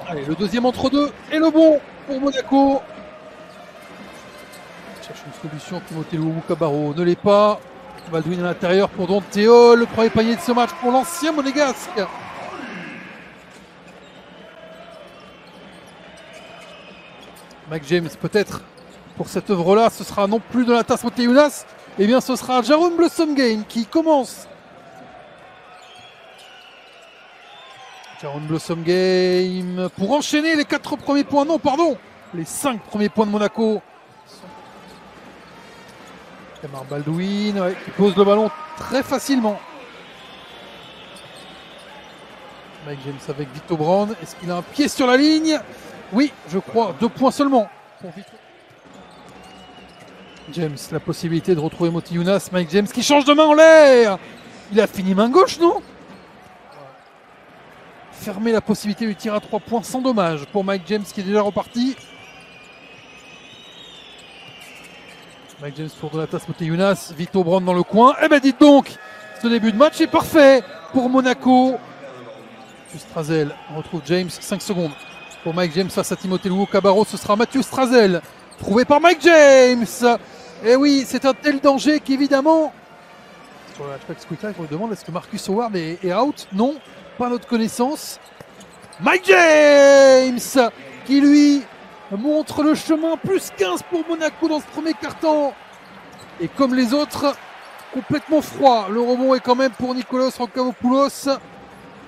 Allez, le deuxième entre-deux est le bon pour Monaco. Cherche une solution, Timothée Luwu-Cabarro ne l'est pas. Baldwin à l'intérieur pour Don Théol, le premier panier de ce match pour l'ancien monégasque. Mike James peut-être pour cette œuvre-là, ce sera non plus de la tasse Moteyunas, eh bien ce sera Jaron Blossomgame qui commence. Jaron Blossomgame pour enchaîner les 4 premiers points, non pardon, les 5 premiers points de Monaco. Kamar Baldwin qui pose le ballon très facilement. Mike James avec Vito Brown, est-ce qu'il a un pied sur la ligne? Oui, je crois, 2 points seulement pour Vito. James, la possibilité de retrouver Moteyunas. Mike James qui change de main en l'air. Il a fini main gauche, non? Fermer la possibilité du tir à 3 points sans dommage pour Mike James qui est déjà reparti. Mike James pour Donatas Moteyunas. Vito Brown dans le coin. Eh ben dites donc, ce début de match est parfait pour Monaco. Strazel retrouve James, 5 secondes pour Mike James face à Timothée Luwu-Cabarro. Ce sera Mathieu Strazel, trouvé par Mike James. Et oui, c'est un tel danger qu'évidemment, sur le hatchback Squeak Live, on me demande est-ce que Marcus Howard est out? Non, pas à notre connaissance. Mike James qui lui montre le chemin, plus 15 pour Monaco dans ce premier quart-temps. Et comme les autres, complètement froid. Le rebond est quand même pour Nicolas Rankavopoulos.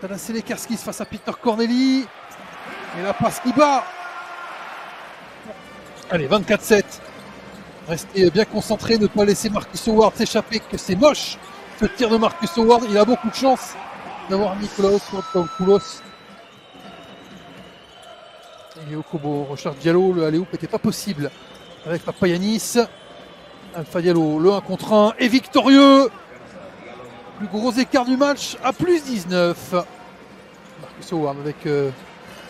Thanasis Lekarskis face à Peter Corneli. Et la passe qui bat. Allez, 24-7. Restez bien concentrés, ne pas laisser Marcus Howard s'échapper, que c'est moche. Ce tir de Marcus Howard, il a beaucoup de chance d'avoir Nicolas Rankavopoulos. Et Okobo recherche Diallo, le alley-oop n'était pas possible avec Papagiannis. Alpha Diallo, le 1 contre 1 est victorieux. Plus gros écart du match à plus 19. Marcus Howard avec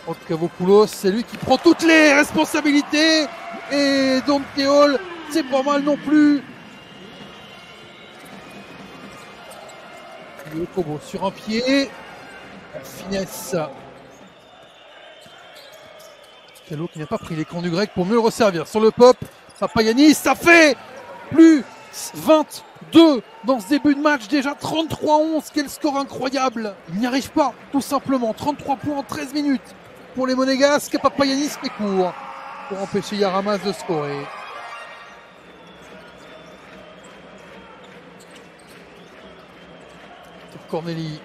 Rankavopoulos, c'est lui qui prend toutes les responsabilités. Et Don Théol, c'est pas mal non plus. Okobo sur un pied. La finesse. Diallo qui n'a pas pris les camps du grec pour mieux le resservir. Sur le pop, Papagiannis, ça fait plus 22 dans ce début de match, déjà 33-11, quel score incroyable. Il n'y arrive pas, tout simplement. 33 points en 13 minutes pour les Monégasques. Papagiannis fait court pour empêcher Yaramas de scorer. Corneli.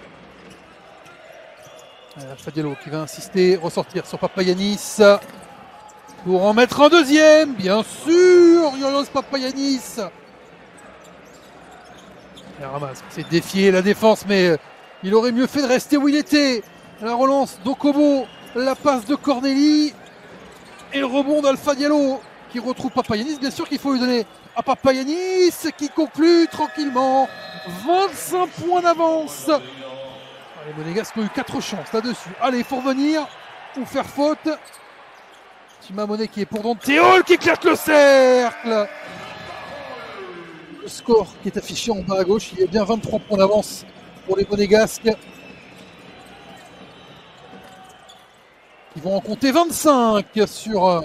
Alpha Diallo qui va insister, ressortir sur Papagiannis pour en mettre un deuxième, bien sûr, Yorios Papagiannis. Yaramas s'est défié la défense, mais il aurait mieux fait de rester où il était. La relance d'Okobo, la passe de Corneli et le rebond d'Alpha Diallo qui retrouve Papagiannis. Bien sûr qu'il faut lui donner à Papagiannis qui conclut tranquillement. 25 points d'avance. Les Monégasques ont eu 4 chances là-dessus. Allez, il faut revenir ou faire faute. Tima Monet qui est pour Don Théol qui éclate le cercle. Le score qui est affiché en bas à gauche, il y a bien 23 points d'avance pour les Monégasques. Ils vont en compter 25 sur...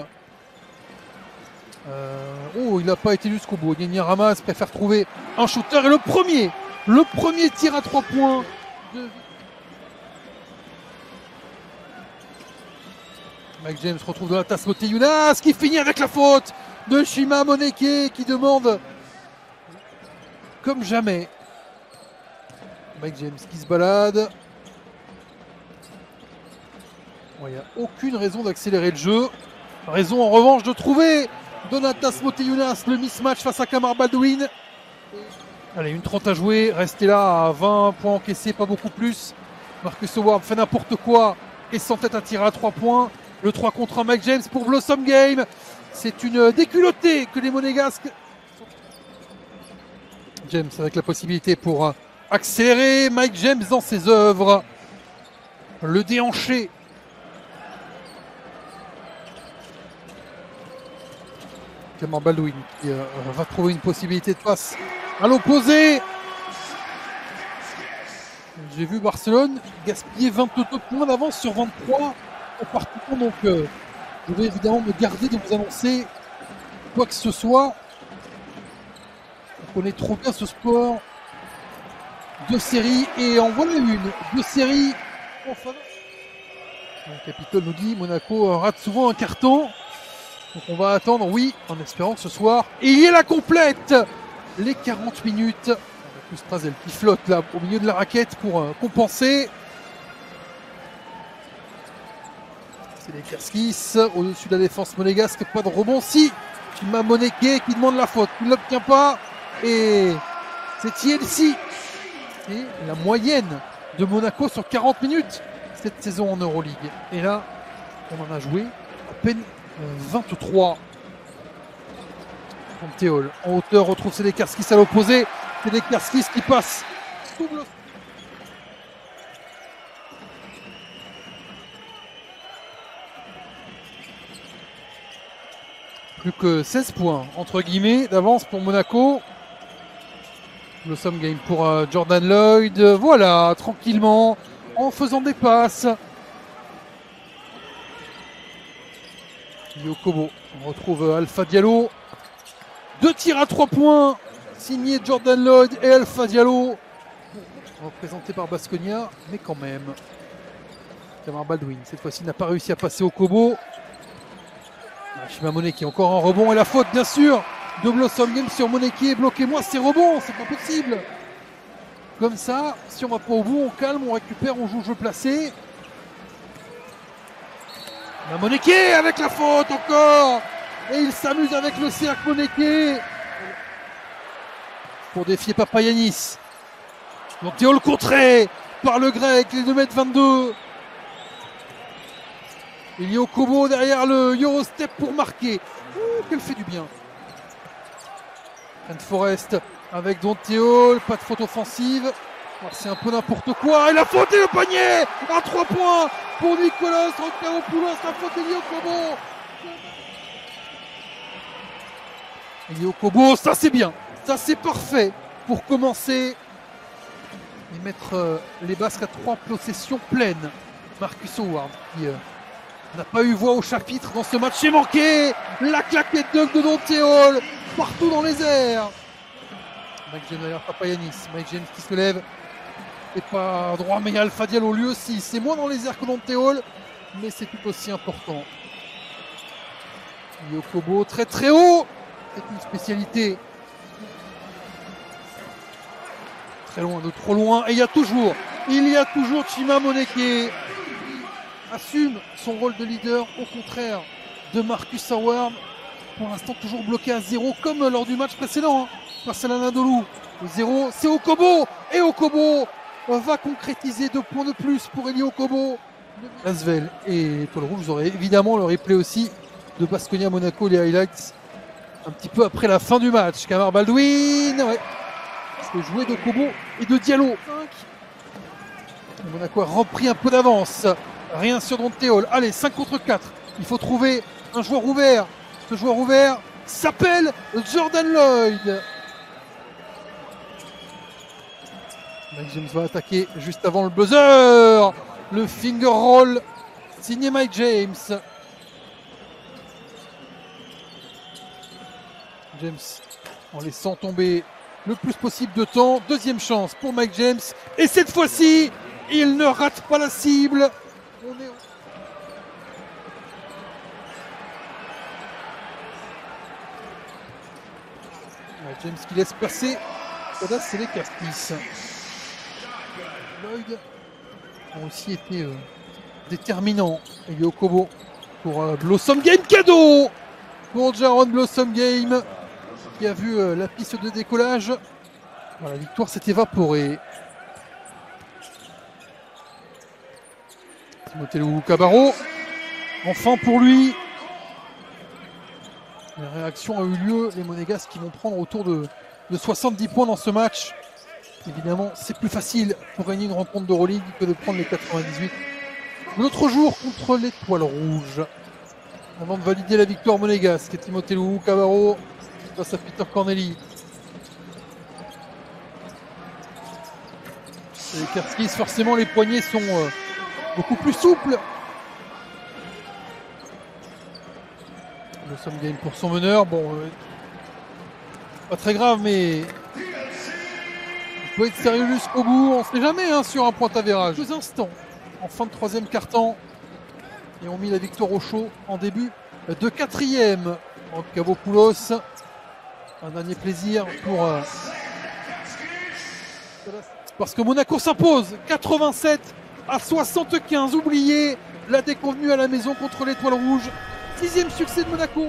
Oh, il n'a pas été jusqu'au bout. Gagné Ramas préfère trouver un shooter. Et le premier tir à 3 points de... Mike James retrouve Donatas Moteyunas qui finit avec la faute de Shima Moneke qui demande comme jamais. Mike James qui se balade. Il n'y a aucune raison d'accélérer le jeu. Raison en revanche de trouver Donatas Moteyunas, le mismatch face à Kamar Baldwin. Allez, une 30 à jouer. Restez là à 20 points encaissés, pas beaucoup plus. Marcus Howard fait n'importe quoi et s'entête à tirer à 3 points. Le 3 contre 1 Mike James pour Blossomgame. C'est une déculottée que les Monégasques. James avec la possibilité pour accélérer. Mike James dans ses œuvres. Le déhanché. Kamar Baldwin qui va trouver une possibilité de passe à l'opposé. J'ai vu Barcelone gaspiller 22 points d'avance sur 23 partout, donc je vais évidemment me garder de vous annoncer quoi que ce soit. On connaît trop bien ce sport. 2 séries et en voilà une. 2 séries en faveur. Le Capitole nous dit Monaco rate souvent un carton. Donc on va attendre, oui, en espérant que ce soir, il y ait la complète. Les 40 minutes. Avec Strazel qui flotte là au milieu de la raquette pour compenser. C'est les Kerskis au-dessus de la défense monégasque. Pas de rebond. Si, Chima Moneke qui demande la faute. Il ne l'obtient pas. Et c'est TLC. Et la moyenne de Monaco sur 40 minutes cette saison en Euroleague. Et là, on en a joué à peine 23. Théol en hauteur retrouve Sedekarskis à l'opposé. Sedekarskis qui passe. Double. Plus que 16 points entre guillemets d'avance pour Monaco. Le Sum Game pour Jordan Lloyd. Voilà, tranquillement, en faisant des passes. Yokobo, on retrouve Alpha Diallo. 2 tirs à 3 points, signé Jordan Lloyd et Alpha Diallo. Représenté par Baskonia, mais quand même. Kamar Baldwin, cette fois-ci, n'a pas réussi à passer au Kobo. Chima Moneke encore en rebond et la faute, bien sûr, de Blossom Game sur Moneke. Bloquez-moi ces rebonds, c'est pas possible. Comme ça, si on va pas au bout, on calme, on récupère, on joue jeu placé. Moneke avec la faute encore. Et il s'amuse avec le cercle Moneke. Pour défier Papagiannis. Donc Théo contré par le grec, les 2m22. Il y a Okobo derrière le Eurostep pour marquer. Qu'elle fait du bien. Forest avec Don Théo, pas de faute offensive. C'est un peu n'importe quoi. Et la faute et le panier à 3 points pour Nicolas Roccaropoulos. La faute de Yokobo. Yokobo, ça c'est bien. Ça c'est parfait pour commencer et mettre les Basques à 3 possessions pleines. Marcus Howard qui n'a pas eu voix au chapitre dans ce match. Est manqué. La claquette dunk de Don Théo partout dans les airs. Mike James derrière Papagiannis. Mike James qui se lève. Et pas droit, mais il y a Alpha Diallo lui aussi. C'est moins dans les airs que Don Théo, mais c'est tout aussi important. Yokobo très très haut. C'est une spécialité. Très loin, de trop loin. Et il y a toujours Chima Moneke. Assume son rôle de leader, au contraire de Marcus Howard. Pour l'instant, toujours bloqué à 0, comme lors du match précédent. Face à l'Anadolu. 0, c'est Okobo. Et Okobo va concrétiser 2 points de plus pour Eli Okobo. Lasvel et Étoile Rouge, vous aurez évidemment le replay aussi de Baskonia Monaco, les highlights. Un petit peu après la fin du match. Kamar Baldwin, ouais. Le jouet d'Okobo et de Diallo. Monaco a repris un peu d'avance. Rien sur Don Théo. Allez, 5 contre 4. Il faut trouver un joueur ouvert. Ce joueur ouvert s'appelle Jordan Lloyd. Mike James va attaquer juste avant le buzzer. Le finger roll signé Mike James. James en laissant tomber le plus possible de temps. Deuxième chance pour Mike James. Et cette fois-ci, il ne rate pas la cible. James qui laisse passer. C'est les Kerskis. Lloyd ont aussi été déterminants. Et Yokobo pour Blossom Game cadeau pour Jaron Blossom Game qui a vu la piste de décollage. Voilà, la victoire s'est évaporée. Timothée Cabarro. Enfin pour lui. La réaction a eu lieu. Les Monégasques qui vont prendre autour de 70 points dans ce match. Évidemment, c'est plus facile pour gagner une rencontre d'Euroleague que de prendre les 98 l'autre jour contre l'Étoile Rouge. Avant de valider la victoire monégasque, Timothée Cabarro face à Peter Corneli. Les Kerskis, forcément, les poignets sont beaucoup plus souples Somme game pour son meneur. Bon, pas très grave, mais il faut être sérieux jusqu'au bout. On ne sait jamais hein, sur un point avérage. Quelques instants en fin de troisième quart-temps. Et on mis la victoire au chaud en début de quatrième. En Cavopoulos. Un dernier plaisir pour... parce que Monaco s'impose 87-75. Oubliez la déconvenue à la maison contre l'Étoile Rouge. 6e succès de Monaco.